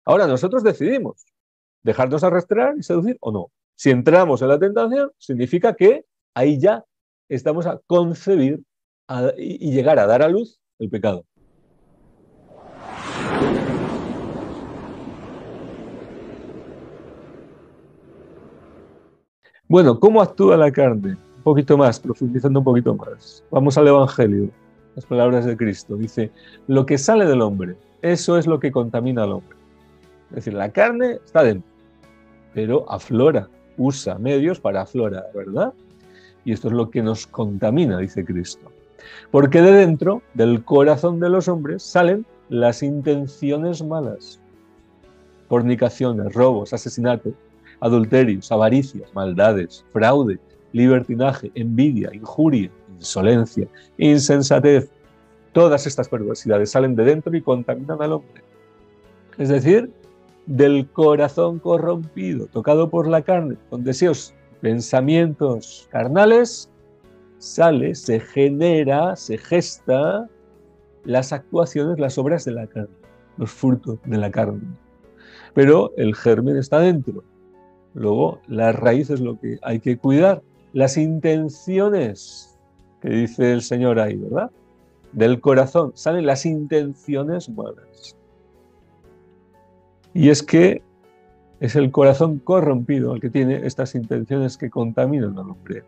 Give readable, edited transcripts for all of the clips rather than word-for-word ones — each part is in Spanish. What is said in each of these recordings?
Ahora nosotros decidimos dejarnos arrastrar y seducir o no. Si entramos en la tentación, significa que ahí ya estamos a concebir y llegar a dar a luz el pecado. Bueno, ¿cómo actúa la carne? Un poquito más, profundizando un poquito más. Vamos al Evangelio, las palabras de Cristo. Dice, lo que sale del hombre, eso es lo que contamina al hombre. Es decir, la carne está dentro, pero aflora, usa medios para aflorar, ¿verdad? Y esto es lo que nos contamina, dice Cristo. Porque de dentro, del corazón de los hombres, salen las intenciones malas. Fornicaciones, robos, asesinatos, adulterios, avaricias, maldades, fraude, libertinaje, envidia, injuria, insolencia, insensatez. Todas estas perversidades salen de dentro y contaminan al hombre. Es decir, del corazón corrompido, tocado por la carne, con deseos, pensamientos carnales, sale, se genera, se gesta las actuaciones, las obras de la carne, los frutos de la carne. Pero el germen está dentro. Luego, la raíz es lo que hay que cuidar. Las intenciones, que dice el Señor ahí, ¿verdad? Del corazón salen las intenciones malas. Y es que es el corazón corrompido el que tiene estas intenciones que contaminan al hombre.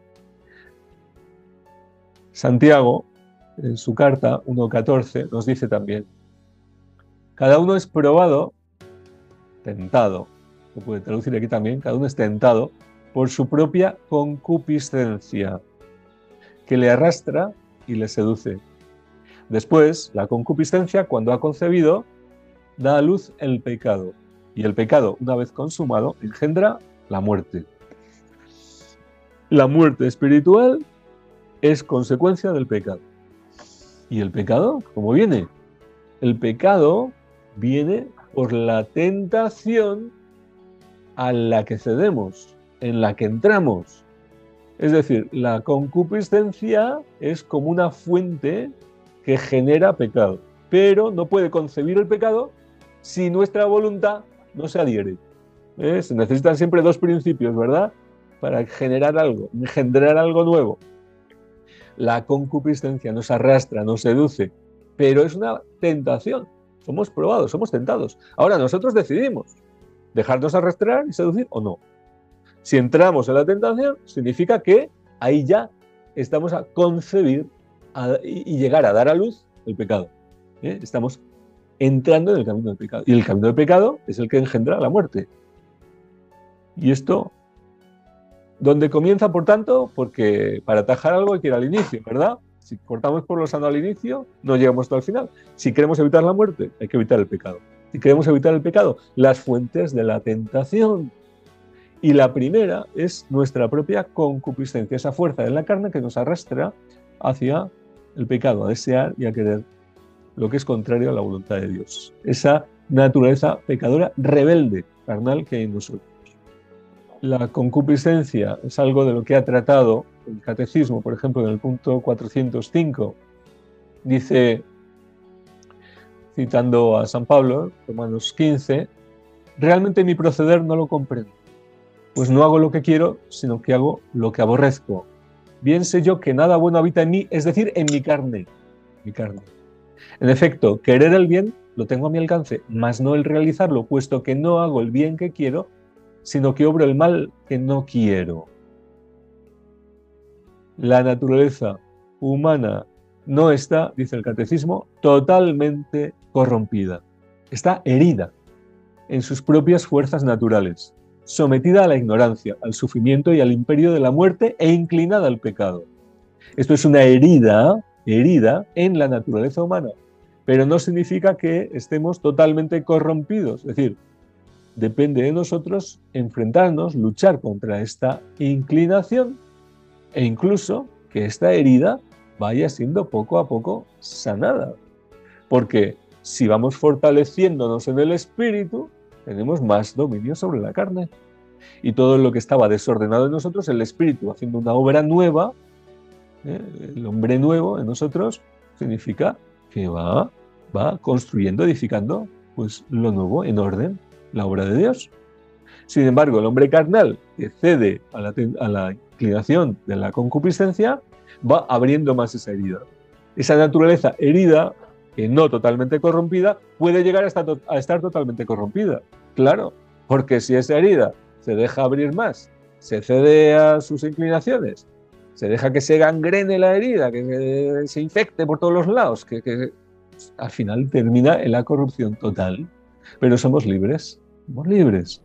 Santiago, en su carta 1:14, nos dice también, cada uno es probado, tentado, se puede traducir aquí también, cada uno es tentado por su propia concupiscencia, que le arrastra y le seduce. Después, la concupiscencia, cuando ha concebido, da a luz el pecado. Y el pecado, una vez consumado, engendra la muerte. La muerte espiritual es consecuencia del pecado. ¿Y el pecado cómo viene? El pecado viene por la tentación a la que cedemos, en la que entramos. Es decir, la concupiscencia es como una fuente que genera pecado, pero no puede concebir el pecado si nuestra voluntad no se adhiere. Se necesitan siempre dos principios, ¿verdad? Para generar algo, engendrar algo nuevo. La concupiscencia nos arrastra, nos seduce, pero es una tentación. Somos probados, somos tentados. Ahora nosotros decidimos dejarnos arrastrar y seducir o no. Si entramos en la tentación, significa que ahí ya estamos a concebir y llegar a dar a luz el pecado. Estamos entrando en el camino del pecado. Y el camino del pecado es el que engendra la muerte. Y esto, ¿dónde comienza, por tanto? Porque para atajar algo hay que ir al inicio, ¿verdad? Si cortamos por lo sano al inicio, no llegamos hasta el final. Si queremos evitar la muerte, hay que evitar el pecado. Si queremos evitar el pecado, las fuentes de la tentación. Y la primera es nuestra propia concupiscencia, esa fuerza de la carne que nos arrastra hacia el pecado, a desear y a querer lo que es contrario a la voluntad de Dios. Esa naturaleza pecadora rebelde, carnal, que hay en nosotros. La concupiscencia es algo de lo que ha tratado el Catecismo, por ejemplo, en el punto 405. Dice, citando a San Pablo, Romanos 15, realmente mi proceder no lo comprendo, pues no hago lo que quiero, sino que hago lo que aborrezco. Bien sé yo que nada bueno habita en mí, es decir, en mi carne. Mi carne. En efecto, querer el bien lo tengo a mi alcance, mas no el realizarlo, puesto que no hago el bien que quiero, sino que obro el mal que no quiero. La naturaleza humana no está, dice el Catecismo, totalmente corrompida. Está herida en sus propias fuerzas naturales, sometida a la ignorancia, al sufrimiento y al imperio de la muerte e inclinada al pecado. Esto es una herida en la naturaleza humana, pero no significa que estemos totalmente corrompidos. Es decir, depende de nosotros enfrentarnos, luchar contra esta inclinación e incluso que esta herida vaya siendo poco a poco sanada. Porque si vamos fortaleciéndonos en el espíritu, tenemos más dominio sobre la carne. Y todo lo que estaba desordenado en nosotros, el espíritu haciendo una obra nueva, el hombre nuevo en nosotros, significa que va construyendo, edificando pues lo nuevo en orden, la obra de Dios. Sin embargo, el hombre carnal que cede a la inclinación de la concupiscencia va abriendo más esa herida. Esa naturaleza herida, que no totalmente corrompida, puede llegar a estar totalmente corrompida. Claro, porque si esa herida se deja abrir más, se cede a sus inclinaciones, se deja que se gangrene la herida, que se infecte por todos los lados, que al final termina en la corrupción total. Pero somos libres, somos libres.